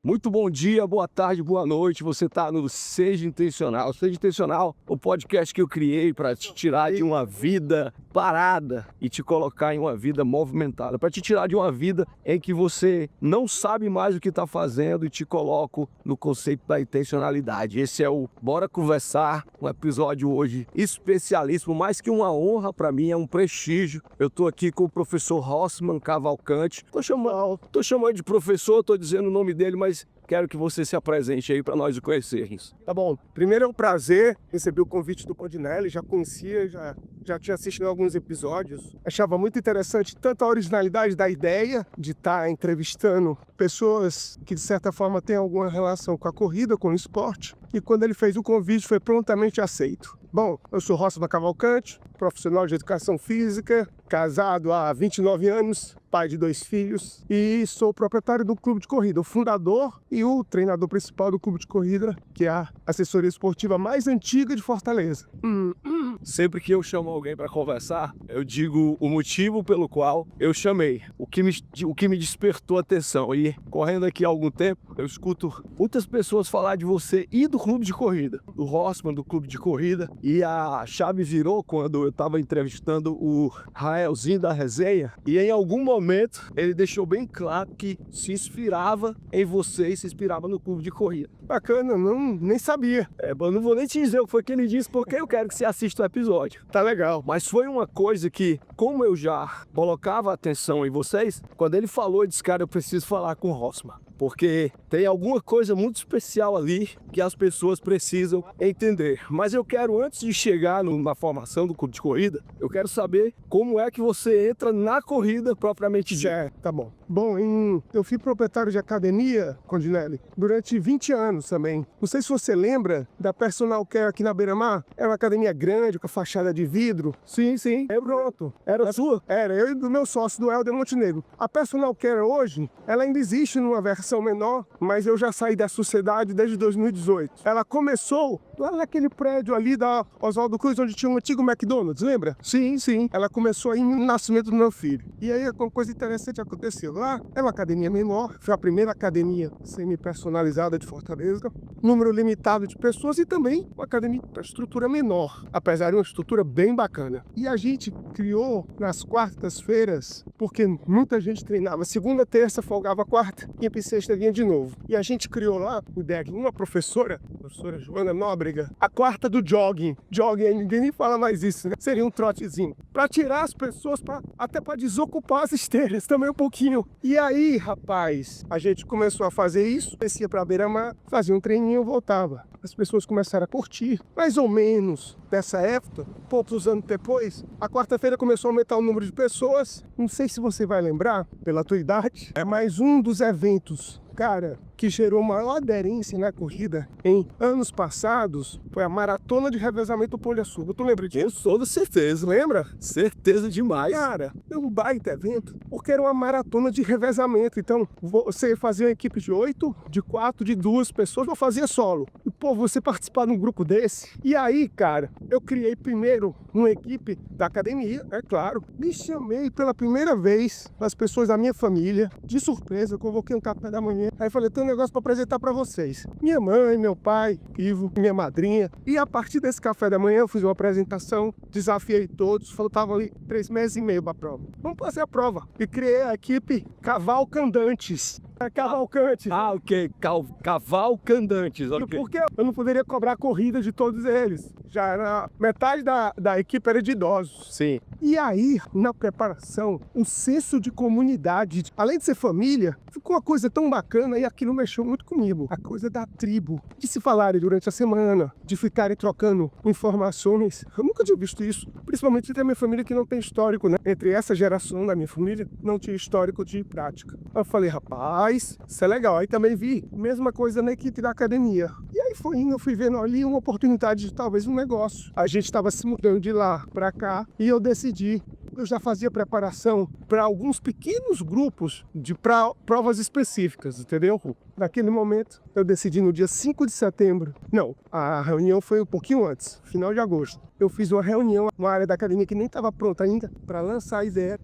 Muito bom dia, boa tarde, boa noite. Você está no Seja Intencional. Seja Intencional, o podcast que eu criei para te tirar de uma vida parada e te colocar em uma vida movimentada. Para te tirar de uma vida em que você não sabe mais o que está fazendo e te coloco no conceito da intencionalidade. Esse é o Bora Conversar, um episódio hoje especialíssimo, mais que uma honra para mim, é um prestígio. Eu estou aqui com o professor Rossman Cavalcante. Tô chamando de professor, tô dizendo o nome dele, mas quero que você se apresente aí para nós o conhecermos. Tá bom. Primeiro é um prazer receber o convite do Pondinelli. Já conhecia, já tinha assistido alguns episódios. Achava muito interessante tanto a originalidade da ideia de estar entrevistando pessoas que de certa forma têm alguma relação com a corrida, com o esporte. E quando ele fez o convite foi prontamente aceito. Bom, eu sou Rossman Cavalcante, profissional de educação física, casado há 29 anos, pai de 2 filhos e sou proprietário do clube de corrida, o fundador e o treinador principal do clube de corrida, que é a assessoria esportiva mais antiga de Fortaleza. Sempre que eu chamo alguém para conversar, eu digo o motivo pelo qual eu chamei, o que me despertou atenção. E correndo aqui há algum tempo, eu escuto muitas pessoas falar de você e do clube de corrida, do Rossman, do clube de corrida. E a chave virou quando eu estava entrevistando o Raelzinho da resenha. E em algum momento ele deixou bem claro que se inspirava em você e se inspirava no clube de corrida. Bacana, nem sabia. Eu não vou nem te dizer o que foi que ele disse, porque eu quero que você assista o episódio. Tá legal. Mas foi uma coisa que, como eu já colocava atenção em vocês, quando ele falou, eu disse, cara, eu preciso falar com o Rossman. Porque tem alguma coisa muito especial ali que as pessoas precisam entender. Mas eu quero, antes de chegar na formação do clube de corrida, eu quero saber como é que você entra na corrida propriamente dita. Tá bom. Bom, eu fui proprietário de academia, Pondinelli, durante 20 anos também. Não sei se você lembra da Personal Care aqui na Beira-Mar. Era uma academia grande, com a fachada de vidro. Sim. Pronto. Era sua? Era, eu e do meu sócio, do Helder Montenegro. A Personal Care hoje, ela ainda existe numa versão menor, mas eu já saí da sociedade desde 2018. Ela começou lá naquele prédio ali da Oswaldo Cruz, onde tinha um antigo McDonald's, lembra? Sim. Ela começou aí no nascimento do meu filho. E aí uma coisa interessante aconteceu. Lá é uma academia menor, foi a primeira academia semi-personalizada de Fortaleza, número limitado de pessoas e também uma academia de estrutura menor, apesar de uma estrutura bem bacana. E a gente criou nas quartas-feiras, porque muita gente treinava segunda, terça, folgava quarta, ia para sexta, vinha de novo. E a gente criou lá, o ideia de uma professora Joana Nóbrega, a quarta do jogging. Jogging, ninguém nem fala mais isso, né? Seria um trotezinho. Para tirar as pessoas, até para desocupar as esteiras também um pouquinho. E aí, rapaz, a gente começou a fazer isso, descia pra beira-mar, fazia um treininho e voltava. As pessoas começaram a curtir, mais ou menos dessa época, poucos anos depois, a quarta-feira começou a aumentar o número de pessoas. Não sei se você vai lembrar, pela tua idade, é mais um dos eventos, cara, que gerou maior aderência na corrida em anos passados, foi a Maratona de Revezamento Pão de Açúcar. Tu lembra disso? Com toda certeza. Lembra? Certeza demais. Cara, é um baita evento, porque era uma maratona de revezamento. Então, você fazia uma equipe de 8, de 4, de 2 pessoas, ou fazia solo. E, pô, você participar de um grupo desse. E aí, cara, eu criei primeiro uma equipe da academia, é claro. Me chamei pela primeira vez as pessoas da minha família. De surpresa, eu convoquei um café da manhã. Aí falei, tem um negócio para apresentar para vocês. Minha mãe, meu pai, Ivo, minha madrinha. E a partir desse café da manhã eu fiz uma apresentação, desafiei todos, faltavam ali 3 meses e meio para a prova. Vamos fazer a prova. E criei a equipe Cavalcandantes. Cavalcante. Ok. Cavalcandantes, ok. Porque eu não poderia cobrar a corrida de todos eles. Já era metade da equipe era de idosos. Sim. E aí, na preparação, o senso de comunidade, além de ser família, ficou uma coisa tão bacana e aquilo mexeu muito comigo. A coisa da tribo, de se falarem durante a semana, de ficarem trocando informações. Eu nunca tinha visto isso, principalmente entre a minha família que não tem histórico, né? Entre essa geração da minha família, não tinha histórico de prática. Eu falei, rapaz, isso é legal. Aí também vi, mesma coisa na equipe da academia. E aí foi indo, eu fui vendo ali uma oportunidade de talvez um negócio. A gente estava se mudando de lá para cá e eu decidi eu já fazia preparação para alguns pequenos grupos de provas específicas, entendeu? Naquele momento, eu decidi no dia 5 de setembro. Não, a reunião foi um pouquinho antes, final de agosto. Eu fiz uma reunião numa área da academia que nem estava pronta ainda para lançar a ideia.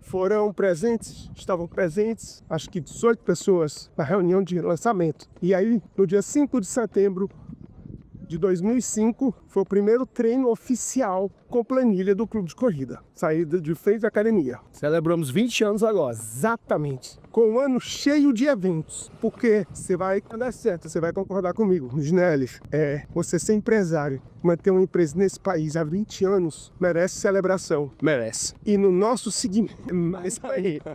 Estavam presentes, acho que 18 pessoas na reunião de lançamento. E aí, no dia 5 de setembro de 2005, foi o primeiro treino oficial com planilha do clube de corrida. Saída de frente da academia. Celebramos 20 anos agora. Exatamente. Com um ano cheio de eventos. Porque você vai, quando é certo, você vai concordar comigo, Ginelli. Você ser empresário, manter uma empresa nesse país há 20 anos, merece celebração. Merece. E no nosso segmento,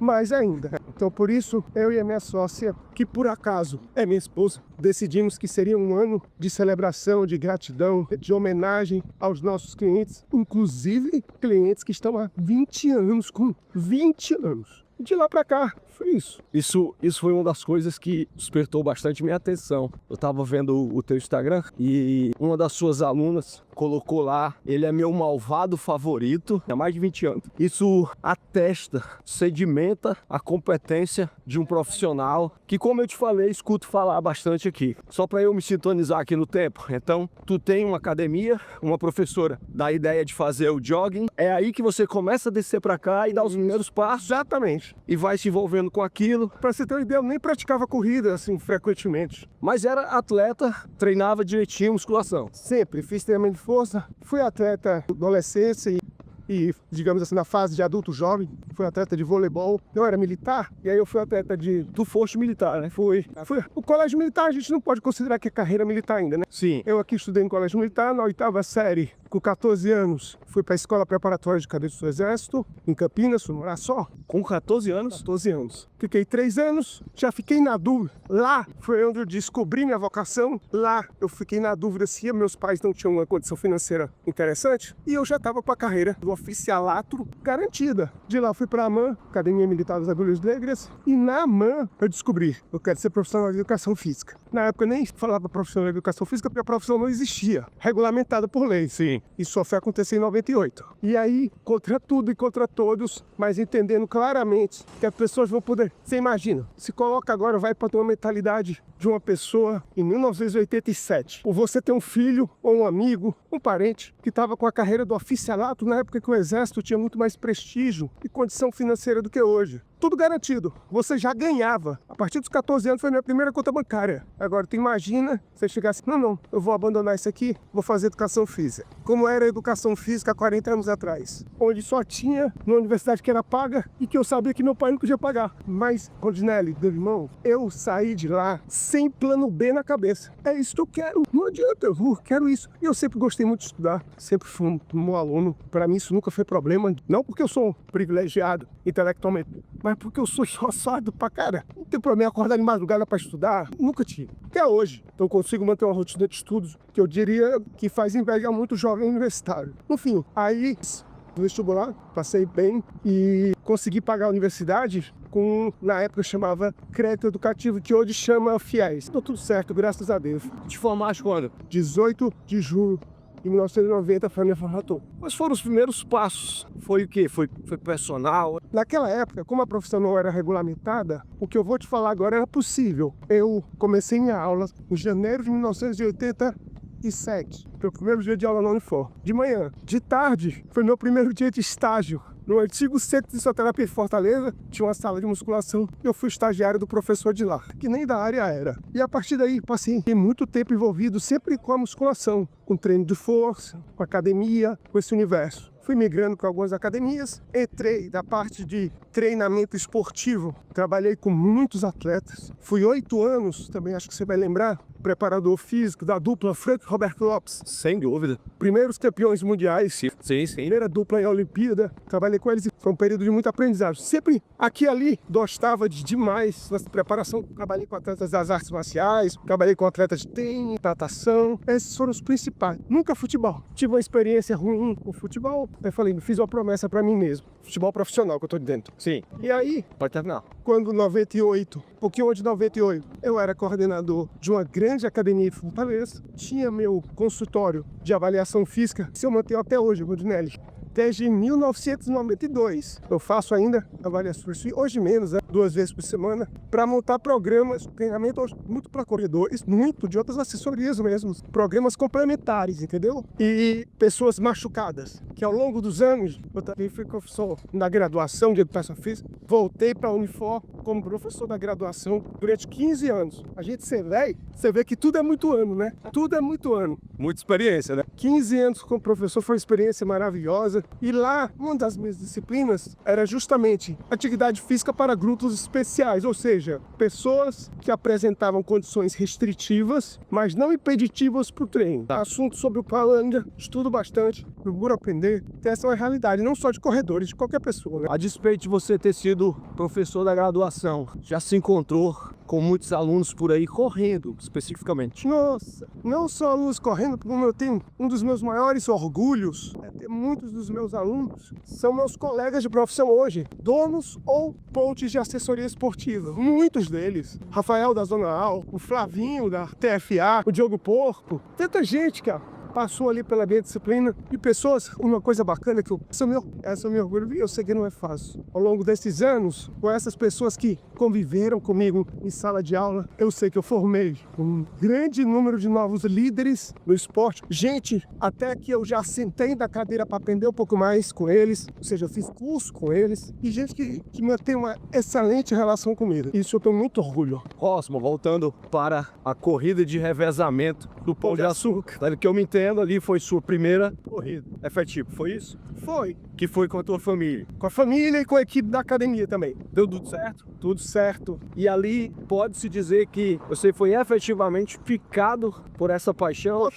mais ainda. Então, por isso, eu e a minha sócia, que por acaso é minha esposa, decidimos que seria um ano de celebração, de gratidão, de homenagem aos nossos clientes, inclusive clientes que estão há 20 anos, com 20 anos. De lá pra cá, foi isso. Isso foi uma das coisas que despertou bastante minha atenção. Eu tava vendo o teu Instagram e uma das suas alunas colocou lá: ele é meu malvado favorito há mais de 20 anos. Isso atesta, sedimenta a competência de um profissional que, como eu te falei, escuto falar bastante aqui. Só para eu me sintonizar aqui no tempo. Então, tu tem uma academia, uma professora dá a ideia de fazer o jogging. É aí que você começa a descer para cá e dar os primeiros passos. Exatamente. E vai se envolvendo com aquilo. Pra você ter uma ideia, eu nem praticava corrida assim frequentemente. Mas era atleta, treinava direitinho musculação. Sempre fiz treinamento de força, fui atleta na adolescência e, digamos assim, na fase de adulto jovem, fui atleta de voleibol. Eu era militar, e aí eu fui atleta de... Tu foste militar, né? Fui. O colégio militar a gente não pode considerar que é carreira militar ainda, né? Sim. Eu aqui estudei no colégio militar, na 8ª série, com 14 anos, fui para a escola preparatória de cadetes do Exército, em Campinas, fui morar só. Com 14 anos? 14 anos. Fiquei 3 anos, já fiquei na dúvida. Lá foi onde eu descobri minha vocação. Lá eu fiquei na dúvida se meus pais não tinham uma condição financeira interessante. E eu já estava com a carreira do oficialato garantida. De lá fui para a AMAN, Academia Militar das Agulhas Negras. E na AMAN eu descobri, eu quero ser profissional de educação física. Na época eu nem falava profissional de educação física porque a profissão não existia, regulamentada por lei. Sim. Isso só foi acontecer em 98. E aí, contra tudo e contra todos, mas entendendo claramente que as pessoas vão poder... Você imagina, se coloca agora, vai para uma mentalidade de uma pessoa em 1987. Ou você tem um filho, ou um amigo, um parente, que estava com a carreira do oficialato na época que o Exército tinha muito mais prestígio e condição financeira do que hoje. Tudo garantido. Você já ganhava. A partir dos 14 anos foi a minha primeira conta bancária. Agora, tu imagina você chegar assim, não, eu vou abandonar isso aqui, vou fazer educação física. Como era a educação física há 40 anos atrás. Onde só tinha uma universidade que era paga e que eu sabia que meu pai não podia pagar. Mas, Rodinelli, meu irmão, eu saí de lá sem plano B na cabeça. É isso que eu quero. Não adianta, eu quero isso. E eu sempre gostei muito de estudar. Sempre fui um bom aluno. Para mim isso nunca foi problema. Não porque eu sou um privilegiado intelectualmente, mas porque eu sou esforçado pra cara. Não tem problema acordar de madrugada pra estudar. Nunca tive. Até hoje. Então eu consigo manter uma rotina de estudos que eu diria que faz inveja a muito jovem universitário. No fim, aí no vestibular, passei bem e consegui pagar a universidade com, na época chamava crédito educativo, que hoje chama FIES. Deu tudo certo, graças a Deus. Te formaste quando? 18 de julho. Em 1990 foi a minha formatura. Mas foram os primeiros passos. Foi o quê? Foi personal? Naquela época, como a profissão não era regulamentada, o que eu vou te falar agora era possível. Eu comecei minha aula em janeiro de 1987. Foi o primeiro dia de aula na Unifor. De manhã. De tarde, foi meu primeiro dia de estágio. No antigo centro de fisioterapia em Fortaleza, tinha uma sala de musculação e eu fui estagiário do professor de lá, que nem da área era. E a partir daí, passei muito tempo envolvido sempre com a musculação, com treino de força, com academia, com esse universo. Fui migrando para algumas academias, entrei da parte de treinamento esportivo, trabalhei com muitos atletas. Fui 8 anos, também acho que você vai lembrar, preparador físico da dupla Franco e Roberto Lopes. Sem dúvida. Primeiros campeões mundiais. Sim. Primeira dupla em Olimpíada. Trabalhei com eles e foi um período de muito aprendizado. Sempre aqui e ali, gostava demais da preparação. Trabalhei com atletas das artes marciais, trabalhei com atletas de tênis, natação. Esses foram os principais. Nunca futebol. Tive uma experiência ruim com futebol. Eu falei, fiz uma promessa pra mim mesmo. Futebol profissional que eu tô de dentro. Sim. E aí, Pode terminar. quando 98, um pouquinho antes de 98, eu era coordenador de uma grande academia em Fortaleza, tinha meu consultório de avaliação física, se eu mantenho até hoje, Rodinelli. desde 1992. Eu faço ainda avaliações, hoje menos, 2 vezes por semana, para montar programas, treinamento muito para corredores, muito de outras assessorias mesmo, programas complementares, entendeu? E pessoas machucadas, que ao longo dos anos, eu também fui professor na graduação de educação física, voltei para a Unifor como professor da graduação durante 15 anos. A gente ser velho, você vê que tudo é muito ano, né? Tudo é muito ano. Muita experiência, né? 15 anos como professor foi uma experiência maravilhosa. E lá, uma das minhas disciplinas era justamente atividade física para grupos especiais, ou seja, pessoas que apresentavam condições restritivas, mas não impeditivas para o treino. Assunto sobre o qual eu ainda estudo bastante, procuro aprender. Essa é uma realidade, não só de corredores, de qualquer pessoa, né? A despeito de você ter sido professor da graduação, já se encontrou com muitos alunos por aí correndo, especificamente? Nossa, não só alunos correndo, como eu tenho um dos meus maiores orgulhos, ter muitos dos meus alunos são meus colegas de profissão hoje, donos ou coaches de assessoria esportiva. Muitos deles. Rafael da Zona Al, o Flavinho da TFA, o Diogo Porco, tanta gente, cara. Passou ali pela minha disciplina e pessoas, uma coisa bacana que essa eu me orgulho, eu sei que não é fácil. Ao longo desses anos, com essas pessoas que conviveram comigo em sala de aula, eu sei que eu formei um grande número de novos líderes no esporte. Gente, até que eu já sentei na cadeira para aprender um pouco mais com eles, ou seja, eu fiz curso com eles, e gente que mantém uma excelente relação comigo. Isso eu tenho muito orgulho. Próximo, voltando para a corrida de revezamento do Pão de Açúcar. Pelo que eu me entendo, ali foi sua primeira corrida efetiva, foi isso? Foi. Que foi com a tua família? Com a família e com a equipe da academia também. Deu tudo certo? Tudo certo. E ali pode-se dizer que você foi efetivamente picado por essa paixão?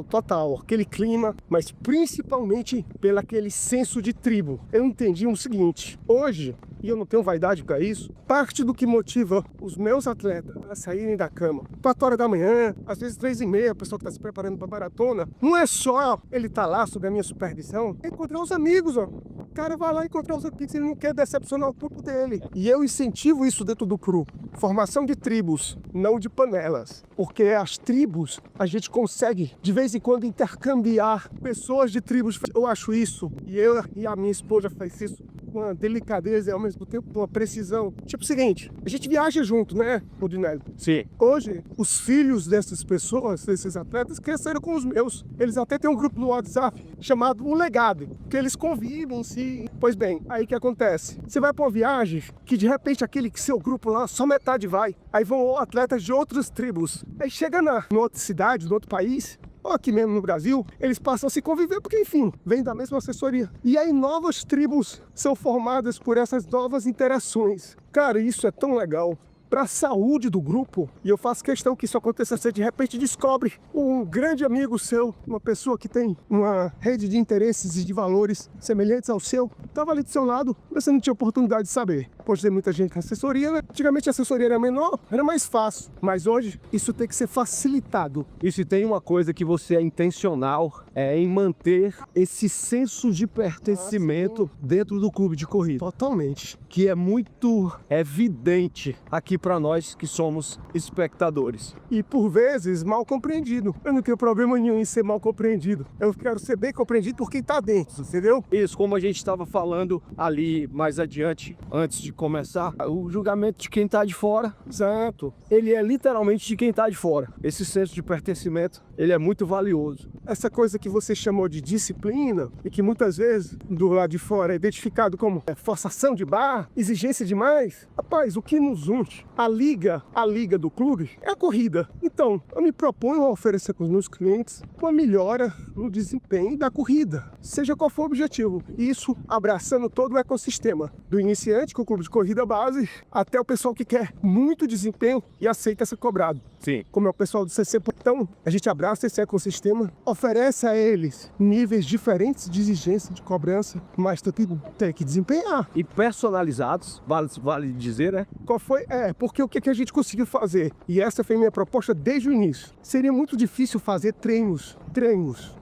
Total. Aquele clima, mas principalmente pelo aquele senso de tribo. Eu entendi o seguinte, hoje, e eu não tenho vaidade para isso, parte do que motiva os meus atletas a saírem da cama 4 horas da manhã, às vezes 3h30, o pessoal que está se preparando para maratona, não é só ele estar lá sob a minha supervisão, é encontrar os amigos, ó. O cara vai lá encontrar os amigos, ele não quer decepcionar o grupo dele. E eu incentivo isso dentro do CRU. Formação de tribos, não de panelas. Porque as tribos, a gente consegue, de vez em quando, intercambiar pessoas de tribos. Eu acho isso, e eu e a minha esposa faz isso com uma delicadeza e ao mesmo tempo com uma precisão. Tipo o seguinte, a gente viaja junto, né, Rodinelli? Sim. Hoje, os filhos dessas pessoas, desses atletas, cresceram com os meus. Eles até têm um grupo no WhatsApp chamado O Legado, que eles convivem em si. Pois bem, aí o que acontece? Você vai pra uma viagem que de repente aquele seu grupo lá, só metade vai. Aí vão atletas de outras tribos. Aí chega na outra cidade, no outro país, ou aqui mesmo no Brasil, eles passam a se conviver porque, enfim, vem da mesma assessoria. E aí novas tribos são formadas por essas novas interações. Cara, isso é tão legal. Para a saúde do grupo, e eu faço questão que isso aconteça, você de repente descobre um grande amigo seu, uma pessoa que tem uma rede de interesses e de valores semelhantes ao seu, estava ali do seu lado, você não tinha oportunidade de saber. Pode ter muita gente com assessoria, né? Antigamente a assessoria era menor, era mais fácil, mas hoje isso tem que ser facilitado. E se tem uma coisa que você é intencional, é em manter esse senso de pertencimento dentro do clube de corrida. Totalmente. Que é muito evidente aqui para nós que somos espectadores. E por vezes mal compreendido. Eu não tenho problema nenhum em ser mal compreendido. Eu quero ser bem compreendido por quem tá dentro, entendeu? Isso, como a gente estava falando ali mais adiante, antes de começar, o julgamento de quem tá de fora. Exato. Ele é literalmente de quem tá de fora. Esse senso de pertencimento, ele é muito valioso. Essa coisa que você chamou de disciplina e que muitas vezes do lado de fora é identificado como forçação de barra, exigência demais. Rapaz, o que nos une? A liga do clube é a corrida. Então, eu me proponho a oferecer para os meus clientes uma melhora no desempenho da corrida, seja qual for o objetivo. Isso abraçando todo o ecossistema, do iniciante com o clube de corrida base, até o pessoal que quer muito desempenho e aceita ser cobrado. Sim. Como é o pessoal do CC. Então, a gente abraça esse ecossistema, oferece a eles níveis diferentes de exigência, de cobrança, mas também tem que desempenhar. E personalizados, vale dizer, né? Qual foi? Porque o que a gente conseguiu fazer, e essa foi minha proposta desde o início, seria muito difícil fazer treinos,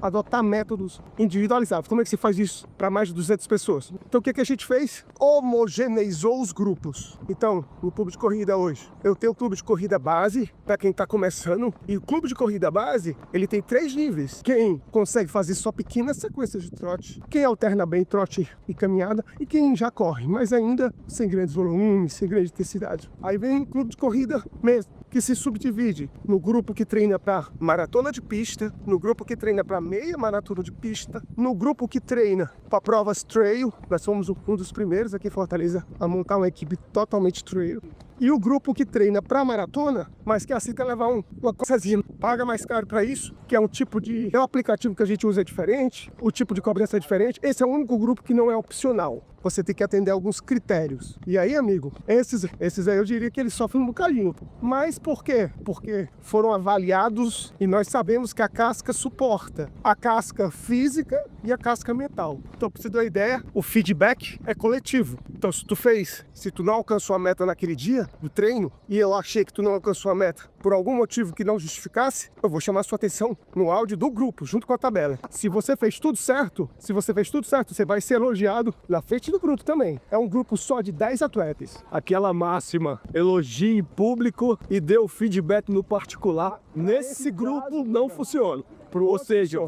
adotar métodos individualizados. Como é que se faz isso para mais de 200 pessoas? Então o que a gente fez? Homogeneizou os grupos. Então, no clube de corrida hoje, eu tenho o clube de corrida base, para quem está começando, e o clube de corrida base ele tem 3 níveis. Quem consegue fazer só pequenas sequências de trote, quem alterna bem trote e caminhada, e quem já corre, mas ainda sem grandes volumes, sem grande intensidade. Aí vem o clube de corrida mesmo, que se subdivide no grupo que treina para maratona de pista, no grupo que treina para meia maratona de pista, no grupo que treina para provas trail. Nós somos um dos primeiros aqui em Fortaleza a montar uma equipe totalmente trail. E o grupo que treina para maratona, mas que aceita levar uma coisinha, paga mais caro para isso, que é um tipo de... É um aplicativo que a gente usa diferente, o tipo de cobrança é diferente. Esse é o único grupo que não é opcional. Você tem que atender alguns critérios. E aí, amigo, esses aí eu diria que eles sofrem um bocadinho. Mas por quê? Porque foram avaliados e nós sabemos que a casca suporta a casca física e a casca mental. Então, pra você ter uma ideia, o feedback é coletivo. Então, se tu não alcançou a meta naquele dia do treino, e eu achei que tu não alcançou a meta por algum motivo que não justificasse, eu vou chamar sua atenção no áudio do grupo, junto com a tabela. Se você fez tudo certo, você vai ser elogiado na frente do grupo também. É um grupo só de 10 atletas. Aquela máxima, elogie em público e dê o feedback no particular. Nesse grupo não funciona. Ou seja,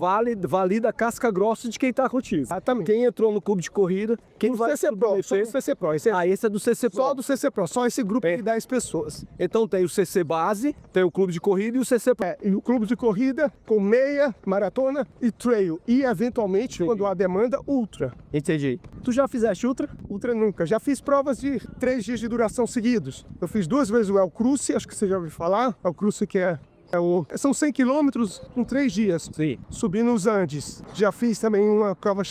valida a casca grossa de quem tá contigo. Exatamente. Quem entrou no clube de corrida, quem vai... CC Pro, só do CC Pro. Esse é do CC Pro. Só do CC Pro, só esse grupo de 10 pessoas. Então tem o CC Base, tem o clube de corrida e o CC Pro. E o clube de corrida com meia, maratona e trail. E, eventualmente, quando há demanda, ultra. Entendi. Tu já fizeste ultra? Ultra nunca. Já fiz provas de 3 dias de duração seguidos. Eu fiz 2 vezes o El Cruce, acho que você já ouviu falar. El Cruce que são 100 quilômetros em 3 dias. Sim. Subindo os Andes. Já fiz também uma prova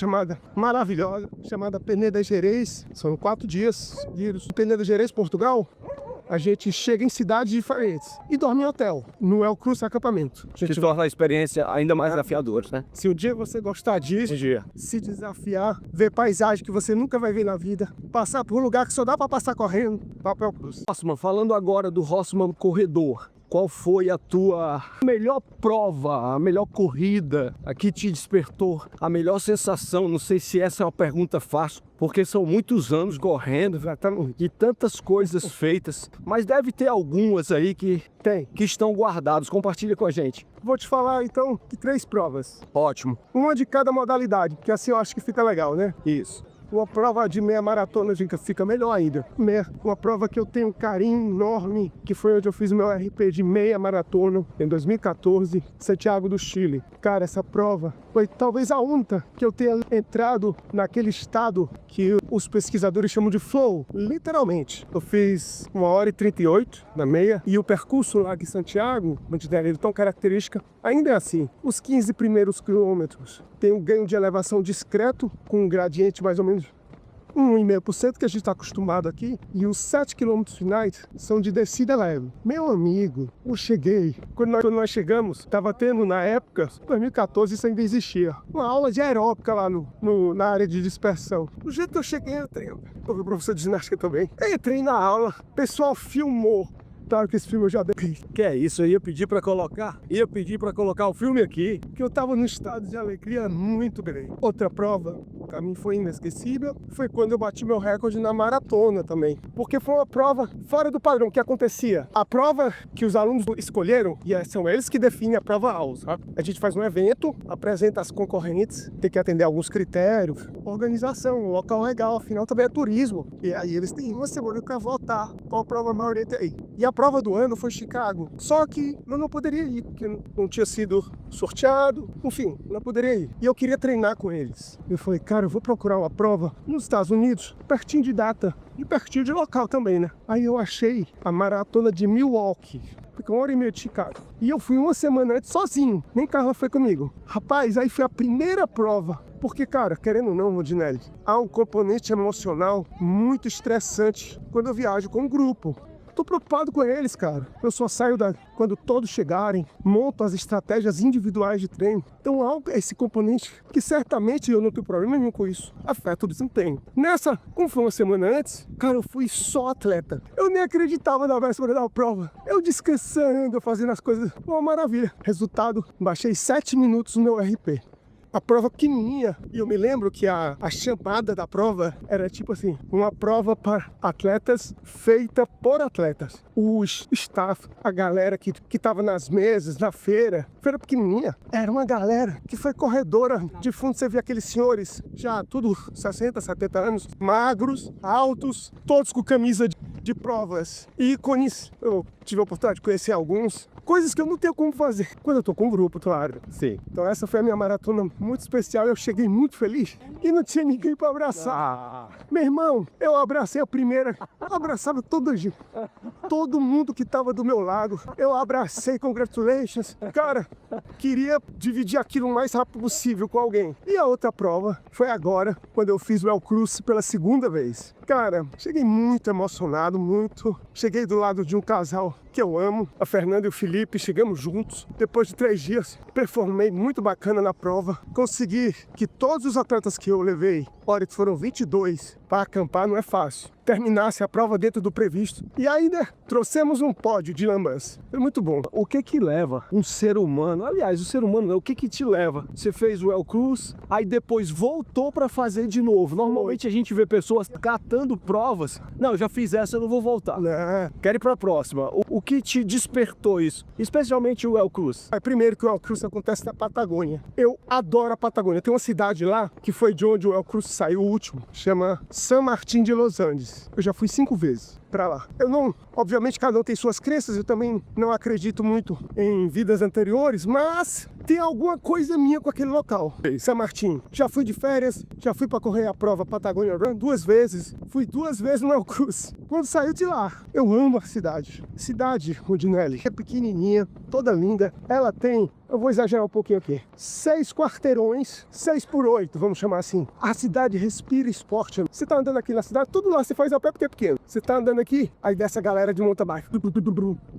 maravilhosa, chamada Peneda Gerês. São 4 dias seguidos. Peneda Gerês, Portugal. A gente chega em cidades diferentes e dorme em hotel, no El Cruce acampamento. Que torna a experiência ainda mais desafiadora, né? Se o dia você gostar disso, se desafiar, ver paisagem que você nunca vai ver na vida, passar por um lugar que só dá para passar correndo, papel cruz. Rossmann, falando agora do Rossmann corredor, qual foi a tua melhor prova, a melhor corrida, a que te despertou, a melhor sensação? Não sei se essa é uma pergunta fácil, porque são muitos anos correndo e tantas coisas feitas, mas deve ter algumas aí que estão guardadas. Compartilha com a gente. Vou te falar então de 3 provas. Ótimo. Uma de cada modalidade, que assim eu acho que fica legal, né? Isso. Uma prova de meia maratona fica melhor ainda. Uma prova que eu tenho um carinho enorme, que foi onde eu fiz o meu RP de meia maratona em 2014, Santiago do Chile. Cara, essa prova foi talvez a única que eu tenha entrado naquele estado que os pesquisadores chamam de flow, literalmente. Eu fiz 1h38 na meia e o percurso lá de Santiago, onde ele tão característica, ainda é assim. Os 15 primeiros quilômetros tem um ganho de elevação discreto, com um gradiente mais ou menos 1,5% que a gente está acostumado aqui, e os 7 quilômetros finais são de descida leve. Meu amigo, eu cheguei, quando nós chegamos, estava tendo na época, 2014, isso ainda existia, uma aula de aeróbica lá na área de dispersão. Do jeito que eu cheguei, eu fui professor de ginástica também, eu entrei na aula, o pessoal filmou. Claro que esse filme eu já dei. Que é isso, eu ia pedir pra colocar o filme aqui. Que eu tava num estado de alegria muito grande. Outra prova, pra mim foi inesquecível, foi quando eu bati meu recorde na maratona também. Porque foi uma prova fora do padrão. O que acontecia? A prova que os alunos escolheram, e são eles que definem a prova AUS, sabe? A gente faz um evento, apresenta as concorrentes, tem que atender alguns critérios, organização, um local legal, afinal também é turismo. E aí eles têm uma semana pra votar qual prova mais orienta aí. E a prova do ano foi Chicago. Só que eu não poderia ir, porque não tinha sido sorteado. Enfim, não poderia ir. E eu queria treinar com eles. Eu falei, cara, eu vou procurar uma prova nos Estados Unidos, pertinho de data e pertinho de local também, né? Aí eu achei a maratona de Milwaukee. Fica 1h30 de Chicago. E eu fui uma semana antes sozinho. Nem Carla foi comigo. Rapaz, aí foi a primeira prova. Porque, cara, querendo ou não, Rodinelli, há um componente emocional muito estressante quando eu viajo com um grupo. Tô preocupado com eles, cara. Eu só saio quando todos chegarem, monto as estratégias individuais de treino. Então há esse componente que certamente eu não tenho problema nenhum com isso. Afeta o desempenho. Nessa, como foi uma semana antes, cara, eu fui só atleta. Eu nem acreditava na véspera da prova. Eu descansando, fazendo as coisas. Uma maravilha. Resultado, baixei 7 minutos no meu RP. a prova pequenininha. E eu me lembro que a chamada da prova era tipo assim, uma prova para atletas feita por atletas. Os staff, a galera que tava nas mesas, na feira pequenininha, era uma galera que foi corredora. De fundo você vê aqueles senhores, já tudo 60, 70 anos, magros, altos, todos com camisa de provas, ícones. Eu tive a oportunidade de conhecer alguns. Coisas que eu não tenho como fazer quando eu tô com um grupo, claro. Sim. Então essa foi a minha maratona muito especial. Eu cheguei muito feliz e não tinha ninguém para abraçar. Meu irmão, eu abracei a primeira, abraçava todo mundo que tava do meu lado. Eu abracei, congratulations. Cara, queria dividir aquilo o mais rápido possível com alguém. E a outra prova foi agora, quando eu fiz o El Cruz pela segunda vez. Cara, cheguei muito emocionado, muito. Cheguei do lado de um casal que eu amo, a Fernanda e o Felipe, chegamos juntos. Depois de 3 dias, performei muito bacana na prova. Consegui que todos os atletas que eu levei, olha, foram 22, para acampar não é fácil, terminasse a prova dentro do previsto. E ainda trouxemos um pódio de lambança. Foi muito bom. O que leva um ser humano, aliás, o ser humano não, o que te leva? Você fez o El Cruz, aí depois voltou para fazer de novo. Normalmente a gente vê pessoas catando provas. Não, eu já fiz essa, eu não vou voltar. Quero ir para a próxima. O que te despertou isso? Especialmente o El Cruz. Primeiro que o El Cruz acontece na Patagônia. Eu adoro a Patagônia. Tem uma cidade lá, que foi de onde o El Cruz saiu o último, chama San Martín de los Andes. Eu já fui 5 vezes pra lá. Eu não, obviamente cada um tem suas crenças, eu também não acredito muito em vidas anteriores, mas tem alguma coisa minha com aquele local. San Martín. Já fui de férias, já fui pra correr a prova Patagonia Run 2 vezes, fui 2 vezes no El Cruz. Quando saiu de lá, eu amo a cidade. Cidade, Rudinelli, é pequenininha, toda linda. Ela tem, eu vou exagerar um pouquinho aqui, 6 quarteirões, 6 por 8, vamos chamar assim. A cidade respira esporte. Você tá andando aqui na cidade, tudo lá você faz a pé porque é pequeno. Você tá andando aqui, aí desce a galera de mountain bike.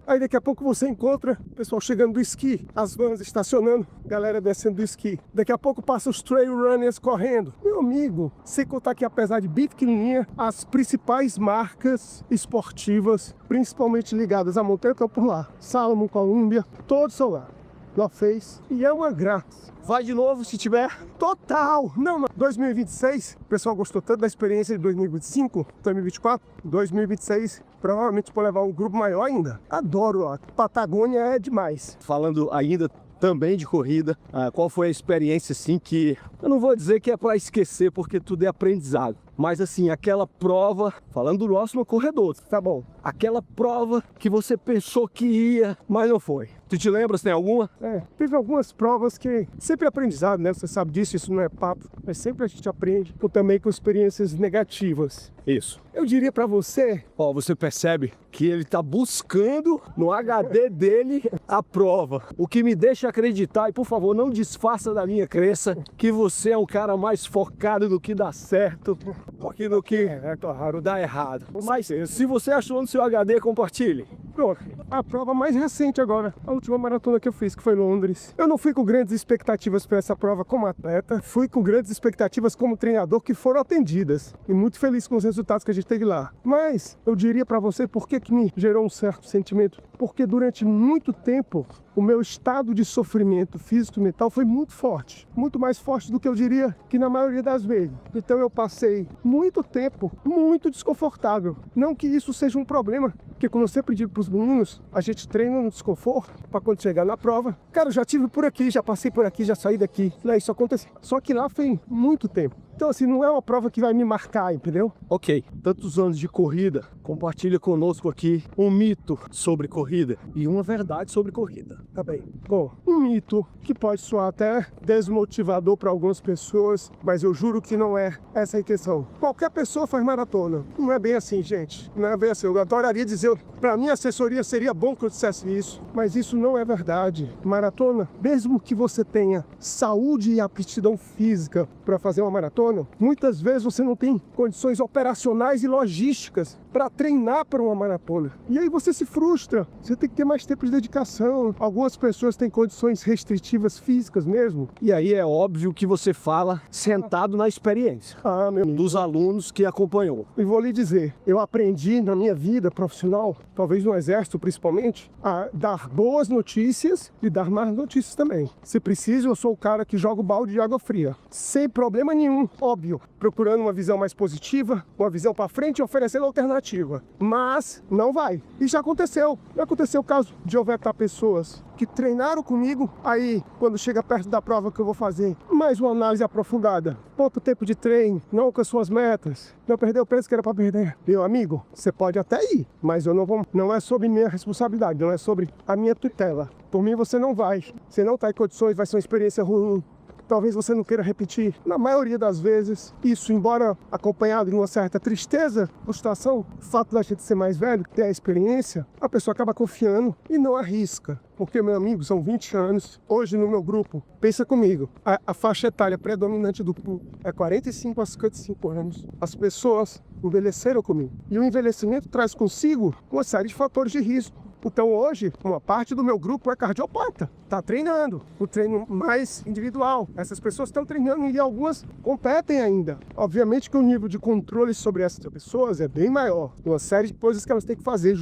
Aí daqui a pouco você encontra o pessoal chegando do esqui, as vans estacionando, galera descendo do esqui. Daqui a pouco passa os trail runners correndo. Meu amigo, sem contar que apesar de bem pequenininha, as principais marcas esportivas, principalmente ligadas à montanha, estão por lá. Salomon, Columbia, todos são lá. North Face, e é uma graça. Vai de novo se tiver. Total! Não, 2026, o pessoal gostou tanto da experiência de 2025, 2024, 2026, provavelmente vou levar um grupo maior ainda. Adoro lá, Patagônia é demais. Falando ainda também de corrida, qual foi a experiência assim que, eu não vou dizer que é para esquecer porque tudo é aprendizado, mas assim, aquela prova, falando do nosso corredor, Tá bom. aquela prova que você pensou que ia, mas não foi. Tu te lembra, se tem alguma? Teve algumas provas que sempre é aprendizado, né? Você sabe disso, isso não é papo, mas sempre a gente aprende, ou também com experiências negativas. Isso. Eu diria pra você, Ó, você percebe que ele tá buscando no HD dele a prova. O que me deixa acreditar, e por favor, não disfarça da minha crença, que você é um cara mais focado no que dá certo, porque no que, claro, dá errado. Mas se você achou no seu HD, compartilhe. pronto, a prova mais recente agora, a última maratona que eu fiz, que foi Londres. Eu não fui com grandes expectativas para essa prova como atleta, fui com grandes expectativas como treinador, que foram atendidas. E muito feliz com os resultados que a gente teve lá. Mas eu diria para você por que me gerou um certo sentimento. Porque durante muito tempo, o meu estado de sofrimento físico e mental foi muito forte. Muito mais forte do que eu diria que na maioria das vezes. Então eu passei muito tempo muito desconfortável. Não que isso seja um problema, porque como eu sempre digo para os meninos, a gente treina no desconforto para quando chegar na prova. Cara, eu já tive por aqui, já passei por aqui, já saí daqui. Isso aconteceu. Só que lá foi muito tempo. Então assim, não é uma prova que vai me marcar, entendeu? Ok, tantos anos de corrida, compartilha conosco aqui um mito sobre corrida e uma verdade sobre corrida. Tá bem. Bom, um mito que pode soar até desmotivador para algumas pessoas, mas eu juro que não é essa a intenção. Qualquer pessoa faz maratona. Não é bem assim, gente. Não é bem assim. Eu adoraria dizer, para minha assessoria seria bom que eu dissesse isso, mas isso não é verdade. Maratona, mesmo que você tenha saúde e aptidão física para fazer uma maratona, funciona. Muitas vezes você não tem condições operacionais e logísticas para treinar para uma maratona. E aí você se frustra. Você tem que ter mais tempo de dedicação. Algumas pessoas têm condições restritivas físicas mesmo. E aí é óbvio que você fala sentado na experiência Meu amigo. dos alunos que acompanhou. E vou lhe dizer, eu aprendi na minha vida profissional, talvez no exército principalmente, a dar boas notícias e dar más notícias também. Se preciso, eu sou o cara que joga o balde de água fria. Sem problema nenhum, óbvio. Procurando uma visão mais positiva, uma visão para frente e oferecendo alternativa. Mas não vai. E já aconteceu. Já aconteceu o caso de houver pessoas que treinaram comigo, aí quando chega perto da prova que eu vou fazer, mais uma análise aprofundada. Pouco tempo de treino, não alcançou as metas, não perdeu o peso que era para perder. Meu amigo, você pode até ir, mas eu não vou, não é sobre minha responsabilidade, não é sobre a minha tutela. Por mim você não vai, você não está em condições, vai ser uma experiência ruim. Talvez você não queira repetir. Na maioria das vezes, isso, embora acompanhado de uma certa tristeza, frustração, o fato da gente ser mais velho, ter a experiência, a pessoa acaba confiando e não arrisca. Porque, meu amigo, são 20 anos. Hoje, no meu grupo, pensa comigo, a faixa etária predominante do grupo é 45 a 55 anos. As pessoas envelheceram comigo. E o envelhecimento traz consigo uma série de fatores de risco. Então hoje, uma parte do meu grupo é cardiopata, está treinando, o treino mais individual. Essas pessoas estão treinando e algumas competem ainda. Obviamente que o nível de controle sobre essas pessoas é bem maior. Uma série de coisas que elas têm que fazer.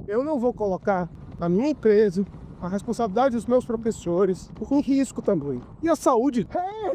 Eu não vou colocar a minha empresa, a responsabilidade dos meus professores, em risco também. E a saúde?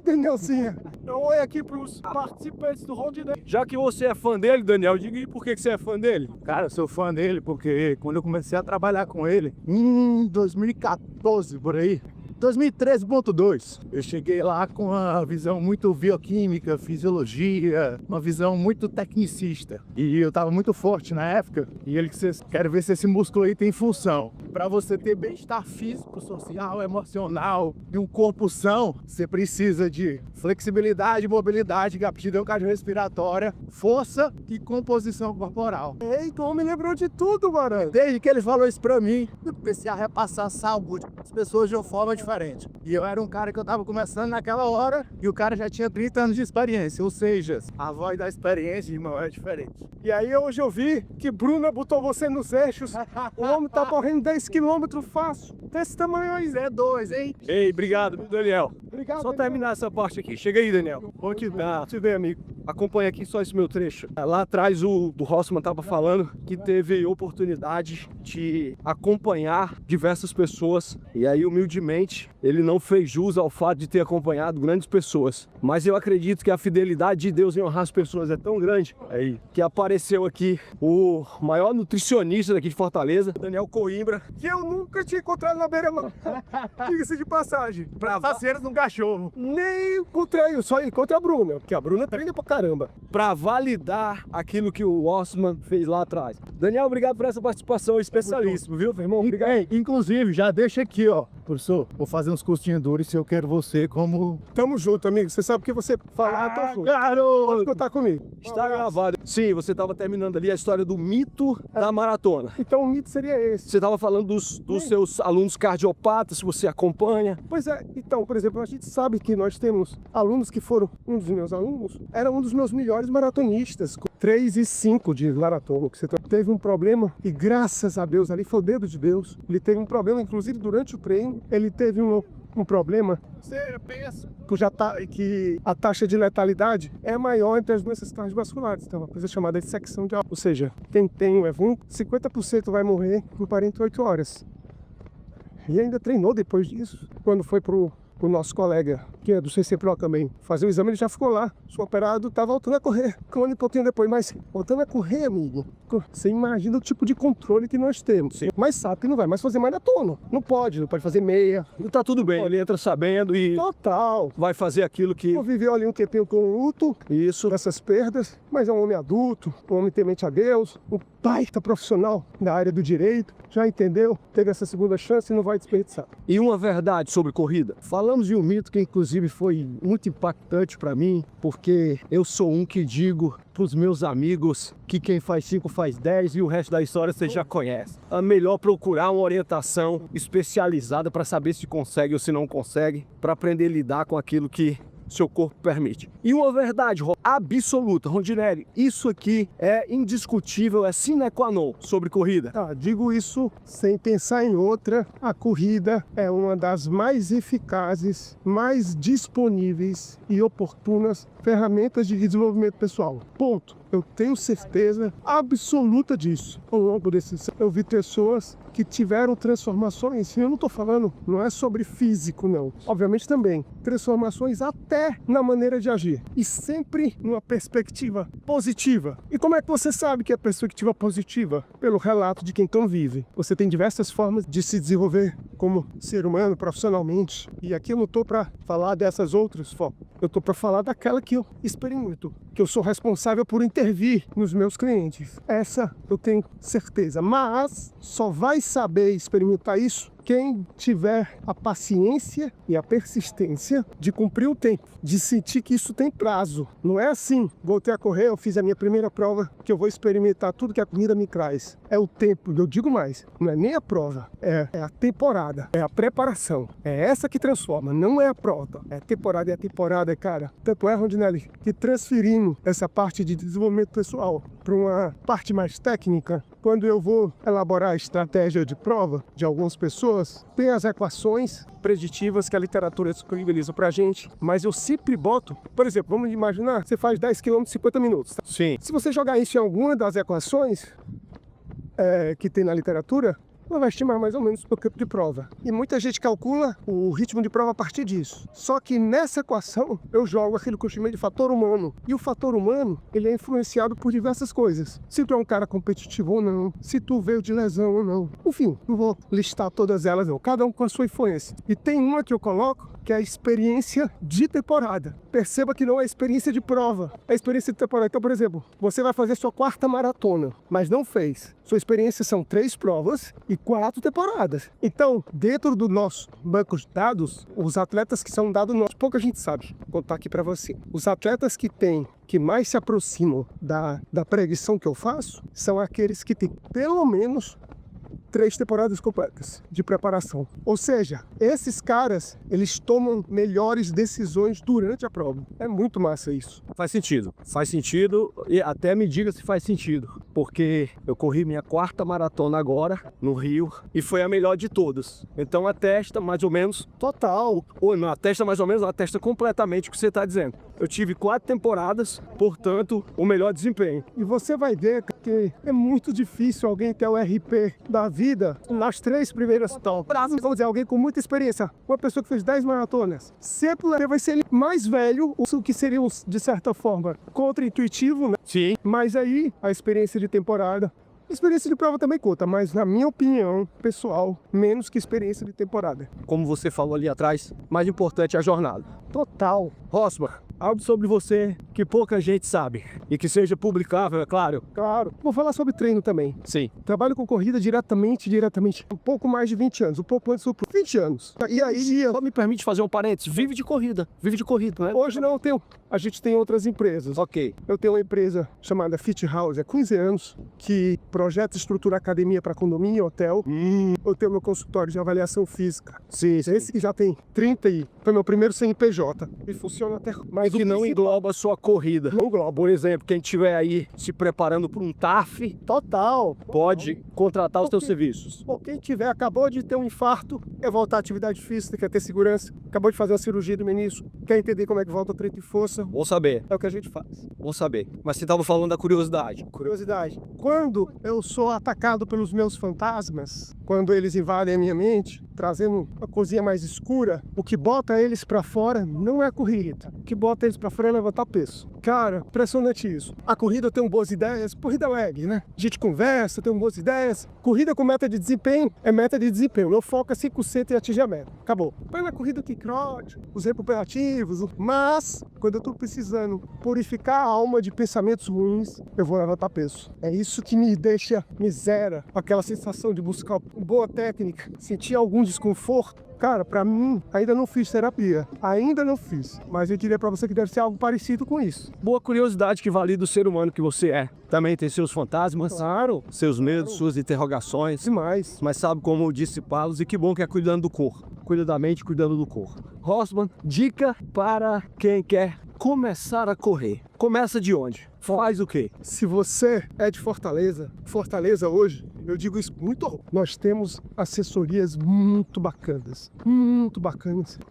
Danielzinha, então oi aqui para os participantes do Round Day. Já que você é fã dele, Daniel, diga aí por que você é fã dele. Cara, eu sou fã dele porque quando eu comecei a trabalhar com ele, em 2014, por aí, 2013.2, eu cheguei lá com uma visão muito bioquímica, fisiologia, uma visão muito tecnicista. E eu tava muito forte na época, e ele quer ver se esse músculo aí tem função. Para você ter bem-estar físico, social, emocional e um corpo são, você precisa de flexibilidade, mobilidade, aptidão cardiorrespiratória, força e composição corporal. Eita, o homem lembrou de tudo, mano. Desde que ele falou isso pra mim, eu comecei a repassar saúde às pessoas de uma forma diferente. E eu era um cara que eu tava começando naquela hora e o cara já tinha 30 anos de experiência. Ou seja, a voz da experiência, irmão, é diferente. E aí hoje eu vi que Bruna botou você nos eixos. O homem tá correndo 10 km fácil. Desse tamanho aí. É dois, hein? Ei, obrigado, Daniel. Obrigado. Só terminar essa parte aqui. Chega aí, Daniel. Vou te dar. Te ver, amigo. Acompanha aqui só esse meu trecho. Lá atrás o Rossman estava falando que teve oportunidade de acompanhar diversas pessoas. E aí, humildemente, ele não fez jus ao fato de ter acompanhado grandes pessoas. Mas eu acredito que a fidelidade de Deus em honrar as pessoas é tão grande aí, que apareceu aqui o maior nutricionista daqui de Fortaleza, Daniel Coimbra. Que eu nunca tinha encontrado na beira-mar. Diga-se de passagem. Pra parceiros num cachorro. Nem encontrei, eu só encontrei a Bruna. Porque a Bruna treina pra caramba. Para validar aquilo que o Rossman fez lá atrás. Daniel, obrigado por essa participação especialíssima, viu, meu irmão? Obrigado. Inclusive, já deixa aqui, ó. Professor, vou fazer uns cursos de endurance e eu quero você como... Tamo junto, amigo. Você sabe o que você falar, eu tô junto. Pode garoto! contar comigo. Está gravado. Sim, você estava terminando ali a história do mito da maratona. Então o mito seria esse. Você estava falando dos seus alunos cardiopatas, se você acompanha. Pois é, então, por exemplo, a gente sabe que nós temos alunos que foram, um dos meus alunos, era um dos meus melhores maratonistas, com 3 e 5 de maratona, que você teve um problema e graças a Deus, ali foi o dedo de Deus, ele teve um problema, inclusive durante o treino, ele teve um problema. Você pensa Que a taxa de letalidade é maior entre as doenças cardiovasculares. Então, uma coisa chamada de secção de alta. Ou seja, quem tem o EVUM, 50% vai morrer por 48 horas. E ainda treinou depois disso. Quando foi pro nosso colega, que é do CCPRO também, fazer o exame, ele já ficou lá. Sou operado, tá voltando a correr. Um ano e pouquinho depois, mas voltando a correr, amigo. Você imagina o tipo de controle que nós temos. Sim. Mas sabe que não vai mais fazer maratona. Não pode fazer meia. E tá tudo bem, ele entra sabendo e Total. vai fazer aquilo que... Viveu ali um tempinho com o luto, Isso. dessas perdas, mas é um homem adulto, um homem temente a Deus, um baita profissional da área do direito, já entendeu, teve essa segunda chance e não vai desperdiçar. E uma verdade sobre corrida. Falamos de um mito que inclusive foi muito impactante para mim, porque eu sou um que digo pros meus amigos que quem faz 5 faz 10 e o resto da história você já conhece. É melhor procurar uma orientação especializada para saber se consegue ou se não consegue, para aprender a lidar com aquilo que seu corpo permite. E uma verdade absoluta, Rondinelli, isso aqui é indiscutível, é sine qua non sobre corrida. Digo isso sem pensar em outra. A corrida é uma das mais eficazes, mais disponíveis e oportunas ferramentas de desenvolvimento pessoal. Ponto. Eu tenho certeza absoluta disso. Ao longo desses anos, eu vi pessoas que tiveram transformações, e eu não estou falando, não é sobre físico, não. Obviamente também. Transformações até na maneira de agir. E sempre numa perspectiva positiva. E como é que você sabe que é perspectiva positiva? Pelo relato de quem convive. Você tem diversas formas de se desenvolver como ser humano, profissionalmente. E aqui eu não estou para falar dessas outras formas. Eu estou para falar daquela que eu experimento, que eu sou responsável por intervir nos meus clientes. Essa eu tenho certeza. Mas só vai saber experimentar isso quem tiver a paciência e a persistência de cumprir o tempo, de sentir que isso tem prazo. Não é assim, voltei a correr, eu fiz a minha primeira prova, que eu vou experimentar tudo que a corrida me traz. É o tempo, eu digo mais, não é nem a prova, é a temporada, é a preparação. É essa que transforma, não é a prova. É a temporada, e a temporada, cara. Tanto é, Rondinelli, que transferindo essa parte de desenvolvimento pessoal para uma parte mais técnica, quando eu vou elaborar a estratégia de prova de algumas pessoas, tem as equações preditivas que a literatura disponibiliza pra gente, mas eu sempre boto, por exemplo, vamos imaginar, você faz 10 km em 50 minutos. Tá? Sim. Se você jogar isso em alguma das equações que tem na literatura, ela vai estimar mais ou menos o tempo de prova. E muita gente calcula o ritmo de prova a partir disso. Só que nessa equação, eu jogo aquilo que eu chamei de fator humano. E o fator humano, ele é influenciado por diversas coisas. Se tu é um cara competitivo ou não, se tu veio de lesão ou não. Enfim, não vou listar todas elas não. Cada um com a sua influência. E tem uma que eu coloco, que é a experiência de temporada. Perceba que não é experiência de prova, é experiência de temporada. Então, por exemplo, você vai fazer sua 4ª maratona, mas não fez. Sua experiência são 3 provas e 4 temporadas. Então, dentro do nosso banco de dados, os atletas que são dados nossos, pouca gente sabe. Vou contar aqui para você. Os atletas que mais se aproximam da predição que eu faço, são aqueles que têm pelo menos 3 temporadas completas de preparação. Ou seja, esses caras, eles tomam melhores decisões durante a prova. É muito massa isso. Faz sentido e até me diga se faz sentido, porque eu corri minha 4ª maratona agora no Rio e foi a melhor de todas. Então atesta mais ou menos total, ou não atesta mais ou menos, atesta completamente o que você está dizendo. Eu tive 4 temporadas, portanto, o melhor desempenho. E você vai ver que é muito difícil alguém ter o RP da vida nas 3 primeiras etapas. Vamos dizer, alguém com muita experiência, uma pessoa que fez 10 maratonas. Sempre vai ser ele mais velho, o que seria, de certa forma, contra-intuitivo, né? Sim. Mas aí, a experiência de temporada, experiência de prova também conta, mas na minha opinião, pessoal, menos que experiência de temporada. Como você falou ali atrás, mais importante é a jornada. Total. Rossmann, algo sobre você que pouca gente sabe e que seja publicável, é claro. Claro. Vou falar sobre treino também. Sim. Trabalho com corrida diretamente, um pouco mais de 20 anos, um pouco antes do 20 anos. E aí, Só me permite fazer um parênteses, vive de corrida, né? hoje não tenho, a gente tem outras empresas. Ok. Eu tenho uma empresa chamada Fit House há 15 anos, que projeta e estrutura academia para condomínio e hotel. Eu tenho meu consultório de avaliação física. Sim. Esse que já tem 30 e foi meu primeiro CNPJ. E funciona até... Mas que não engloba a sua corrida. Não engloba. Por exemplo, quem estiver aí se preparando para um TAF, Total. pode contratar os seus serviços. Ou quem acabou de ter um infarto, quer voltar à atividade física, quer ter segurança, acabou de fazer uma cirurgia do menisco, quer entender como é que volta o treino de força, Vou saber. é o que a gente faz. Mas você estava falando da curiosidade. Curiosidade. Quando eu sou atacado pelos meus fantasmas, quando eles invadem a minha mente, trazendo uma coisinha mais escura, o que bota eles pra fora não é a corrida. O que bota eles pra fora é levantar peso. Cara, impressionante isso. A corrida eu tenho boas ideias, corrida leg, né? A gente conversa, tem boas ideias. Corrida com meta de desempenho é meta de desempenho. Meu foco é 100% em atingir a meta. Acabou. Põe na corrida o kickrote, os recuperativos, mas quando eu tô precisando purificar a alma de pensamentos ruins, eu vou levantar peso. É isso que me deixa, me zera aquela sensação de buscar boa técnica, sentir algum desconforto. Cara, pra mim, ainda não fiz terapia. Ainda não fiz. Mas eu diria pra você que deve ser algo parecido com isso. Boa curiosidade que valida o ser humano que você é. Também tem seus fantasmas, Claro. seus medos, suas interrogações, Demais. mas sabe como dissipá-los e que bom que é cuidando do corpo. cuida da mente, cuidando do corpo. Rossmann, dica para quem quer começar a correr. Começa de onde? Faz o quê? Se você é de Fortaleza hoje, eu digo isso muito. Nós temos assessorias muito bacanas,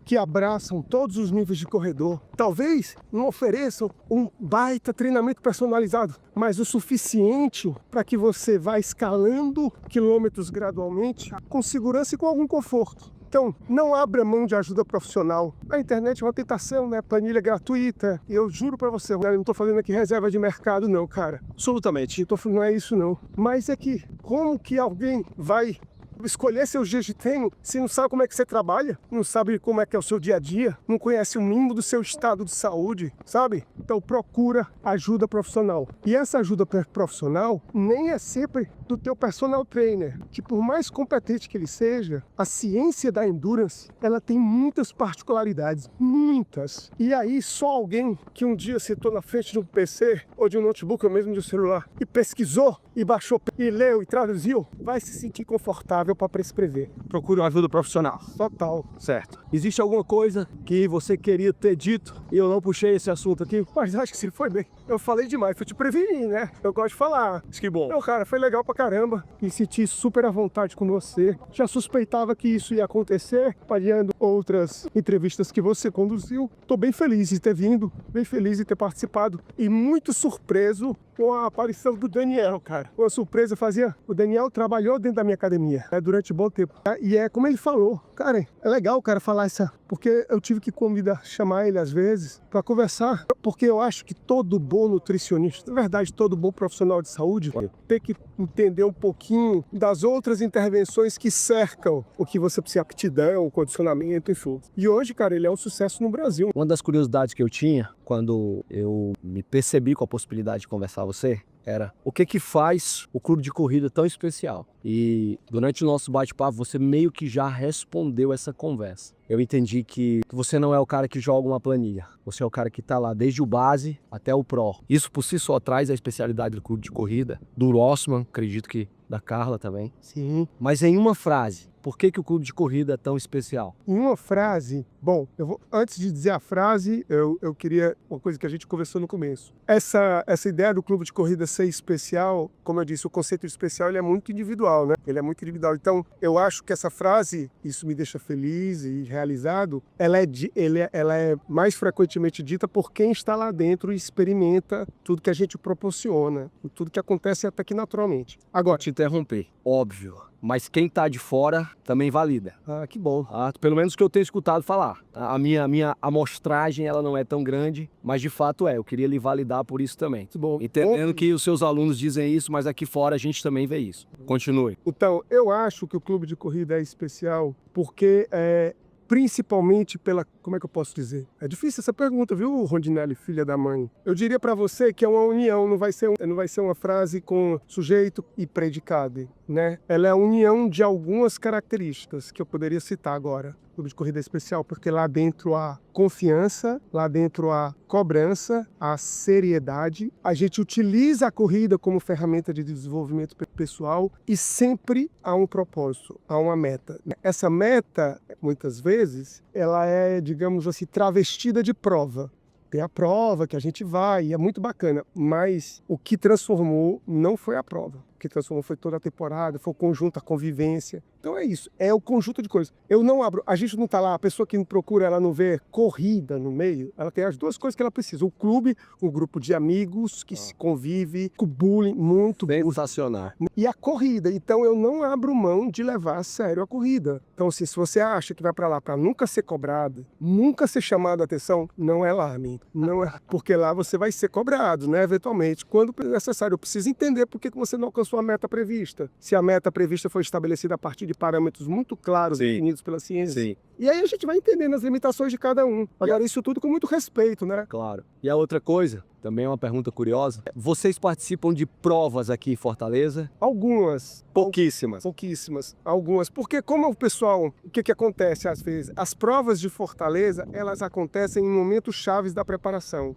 que abraçam todos os níveis de corredor. Talvez não ofereçam um baita treinamento personalizado, mas o suficiente para que você vá escalando quilômetros gradualmente, com segurança e com algum conforto. Então, não abra mão de ajuda profissional. A internet é uma tentação, né? Planilha gratuita. E eu juro pra você, eu não estou fazendo aqui reserva de mercado, não, cara. Absolutamente. Não é isso, não. Mas é que, como que alguém vai escolher seus dias de treino se não sabe como é que você trabalha, não sabe como é que é o seu dia a dia, não conhece o mínimo do seu estado de saúde, sabe? Então procura ajuda profissional. E essa ajuda profissional nem é sempre do teu personal trainer, que por mais competente que ele seja, a ciência da endurance, ela tem muitas particularidades, muitas. E aí só alguém que um dia sentou na frente de um PC ou de um notebook ou mesmo de um celular e pesquisou e baixou e leu e traduziu, vai se sentir confortável para prescrever. Procure uma ajuda profissional. Total. Certo. Existe alguma coisa que você queria ter dito e eu não puxei esse assunto aqui? Mas acho que você foi bem. Eu falei demais, eu te preveni, né? Eu gosto de falar. Que bom. Não, cara, foi legal pra caramba. Me senti super à vontade com você. Já suspeitava que isso ia acontecer, variando outras entrevistas que você conduziu. Tô bem feliz de ter vindo, bem feliz de ter participado e muito surpreso com a aparição do Daniel, cara. Uma surpresa fazia. O Daniel trabalhou dentro da minha academia, né, durante um bom tempo. E é como ele falou, cara, é legal o cara falar essa, porque eu tive que chamar ele às vezes para conversar, porque eu acho que todo bom nutricionista, na verdade, todo bom profissional de saúde, tem que entender um pouquinho das outras intervenções que cercam o que você precisa, aptidão, condicionamento, enfim. E hoje, cara, ele é um sucesso no Brasil. Uma das curiosidades que eu tinha quando eu me percebi com a possibilidade de conversar com você era o que faz o clube de corrida tão especial. E durante o nosso bate-papo você meio que já respondeu essa conversa. Eu entendi que você não é o cara que joga uma planilha. Você é o cara que está lá desde o base até o pro. Isso por si só traz a especialidade do clube de corrida, do Rossmann, acredito que da Carla também. Sim. Mas em uma frase, por que o clube de corrida é tão especial? Em uma frase, bom, antes de dizer a frase, eu queria uma coisa que a gente conversou no começo. Essa ideia do clube de corrida ser especial, como eu disse, o conceito de especial ele é muito individual, né? Ele é muito individual. Então, eu acho que essa frase, isso me deixa feliz e realizado, ela é mais frequentemente dita por quem está lá dentro e experimenta tudo que a gente proporciona, tudo que acontece até que naturalmente. Agora, te interromper, óbvio. Mas quem tá de fora também valida. Ah, que bom. Pelo menos o que eu tenho escutado falar. A minha amostragem ela não é tão grande, mas de fato eu queria lhe validar por isso também. Muito bom. Entendendo que os seus alunos dizem isso, mas aqui fora a gente também vê isso. Continue. Então, eu acho que o clube de corrida é especial porque principalmente pela, como é que eu posso dizer? É difícil essa pergunta, viu, Rondinelli, filha da mãe? Eu diria para você que é uma união, não vai ser uma frase com sujeito e predicado, né? Ela é a união de algumas características que eu poderia citar agora. Clube de corrida especial, porque lá dentro há confiança, lá dentro há cobrança, há seriedade. A gente utiliza a corrida como ferramenta de desenvolvimento pessoal e sempre há um propósito, há uma meta. Essa meta, muitas vezes, ela é, digamos assim, travestida de prova. Tem a prova que a gente vai e é muito bacana, mas o que transformou não foi a prova. O que transformou foi toda a temporada, foi o conjunto, a convivência. Então é isso, é o conjunto de coisas. Eu não abro, a gente não tá lá, a pessoa que me procura, ela não vê corrida no meio, ela tem as duas coisas que ela precisa. O clube, um grupo de amigos que se convive, com bullying, muito sensacional. E a corrida, então eu não abro mão de levar a sério a corrida. Então assim, se você acha que vai para lá para nunca ser cobrado, nunca ser chamado a atenção, não é lá, amigo. Não é, porque lá você vai ser cobrado, né, eventualmente. Quando necessário, eu preciso entender por que você não alcançou a meta prevista. Se a meta prevista foi estabelecida a partir de parâmetros muito claros, definidos pela ciência. Sim. E aí a gente vai entendendo as limitações de cada um. Agora, isso tudo com muito respeito, né? Claro. E a outra coisa, também é uma pergunta curiosa. Vocês participam de provas aqui em Fortaleza? Algumas. Pouquíssimas. Pouquíssimas. Algumas. Porque como o pessoal, o que acontece às vezes? As provas de Fortaleza, elas acontecem em momentos chaves da preparação.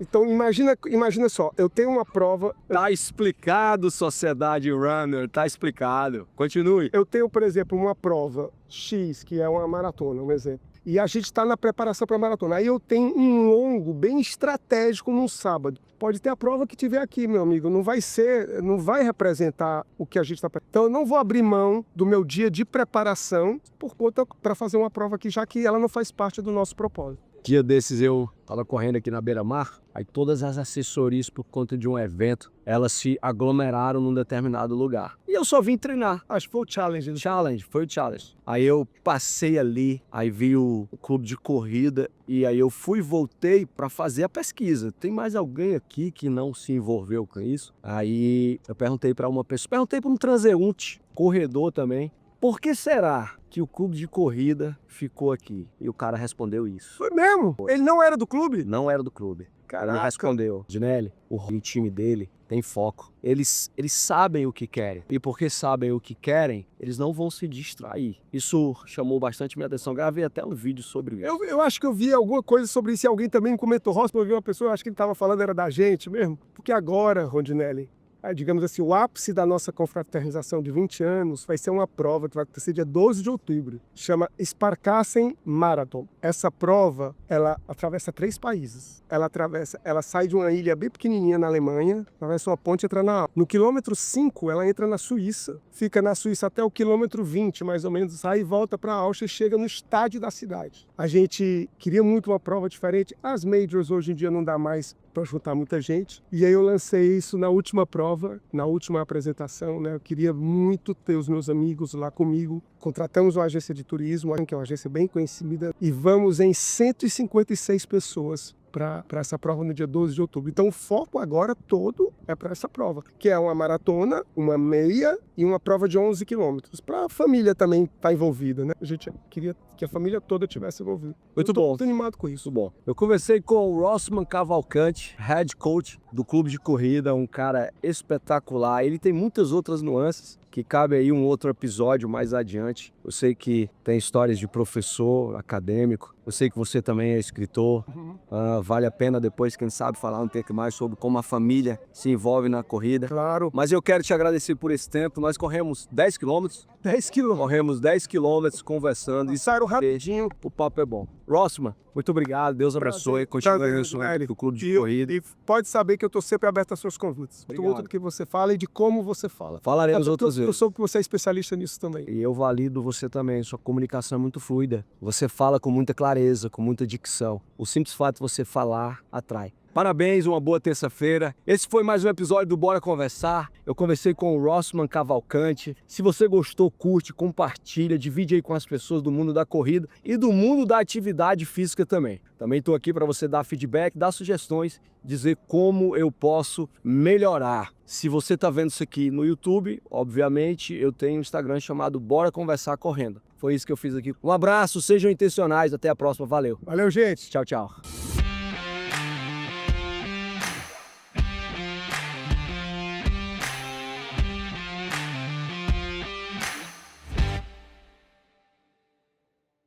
Então imagina só, eu tenho uma prova, Tá explicado, Sociedade Runner, tá explicado. Continue. eu tenho, por exemplo, uma prova X, que é uma maratona, um exemplo. E a gente está na preparação para a maratona. Aí eu tenho um longo bem estratégico no sábado. Pode ter a prova que tiver aqui, meu amigo. Não vai representar o que a gente está. Então eu não vou abrir mão do meu dia de preparação por conta para fazer uma prova aqui, já que ela não faz parte do nosso propósito. Dia desses eu tava correndo aqui na beira-mar, aí todas as assessorias por conta de um evento, elas se aglomeraram num determinado lugar. E eu só vim treinar. Acho que foi o challenge. Foi o challenge. Aí eu passei ali, aí vi o clube de corrida e aí eu fui e voltei para fazer a pesquisa. Tem mais alguém aqui que não se envolveu com isso? Aí eu perguntei para uma pessoa, perguntei para um transeunte, corredor também, por que será que o clube de corrida ficou aqui? E o cara respondeu isso. Foi mesmo? Ele não era do clube? Não era do clube. Ele Caraca. respondeu, Dinelli, o time dele tem foco. Eles sabem o que querem. E porque sabem o que querem, eles não vão se distrair. Isso chamou bastante minha atenção. Gravei até um vídeo sobre isso. Eu acho que eu vi alguma coisa sobre isso e alguém também comentou. Ross, eu vi uma pessoa, acho que ele estava falando era da gente mesmo. Porque agora, Rondinelli, digamos assim, o ápice da nossa confraternização de 20 anos vai ser uma prova que vai acontecer dia 12 de outubro. Chama Sparkassen Marathon. Essa prova, ela atravessa 3 países. Ela sai de uma ilha bem pequenininha na Alemanha, atravessa uma ponte e entra na Áustria. No quilômetro 5, ela entra na Suíça. Fica na Suíça até o quilômetro 20, mais ou menos, sai e volta para a Áustria e chega no estádio da cidade. A gente queria muito uma prova diferente. As majors hoje em dia não dá mais para juntar muita gente. E aí eu lancei isso na última prova, na última apresentação, né? Eu queria muito ter os meus amigos lá comigo. Contratamos uma agência de turismo, que é uma agência bem conhecida, e vamos em 156 pessoas para essa prova no dia 12 de outubro. Então o foco agora todo é para essa prova, que é uma maratona, uma meia e uma prova de 11 quilômetros. Para a família também estar envolvida, né? A gente queria que a família toda tivesse envolvida. Muito bom. Muito animado com isso. Muito bom. Eu conversei com o Rossman Cavalcante, head coach do clube de corrida, um cara espetacular. Ele tem muitas outras nuances que cabe aí um outro episódio mais adiante. Eu sei que tem histórias de professor acadêmico. Eu sei que você também é escritor. Vale a pena depois, quem sabe, falar um pouco mais sobre como a família se envolve na corrida. Claro. Mas eu quero te agradecer por esse tempo. Nós corremos 10 quilômetros. 10 quilômetros. Corremos 10 quilômetros conversando. E saíram rapidinho. O papo é bom. Rossman, muito obrigado. Deus abençoe. Continue abençoando o clube de corrida. E pode saber que eu estou sempre aberto a seus convites. Obrigado. Tudo que você fala e de como você fala. Falaremos outras vezes. Eu soube que você é especialista nisso também. E eu valido você também. Sua comunicação é muito fluida. Você fala com muita clareza, com muita dicção. O simples fato de você falar atrai. Parabéns, uma boa terça-feira. Esse foi mais um episódio do Bora Conversar. Eu conversei com o Rossman Cavalcante. Se você gostou, curte, compartilha, divide aí com as pessoas do mundo da corrida e do mundo da atividade física também. Também estou aqui para você dar feedback, dar sugestões, dizer como eu posso melhorar. Se você está vendo isso aqui no YouTube, obviamente eu tenho um Instagram chamado Bora Conversar Correndo. Foi isso que eu fiz aqui. Um abraço, sejam intencionais, até a próxima, valeu. Valeu, gente. Tchau, tchau.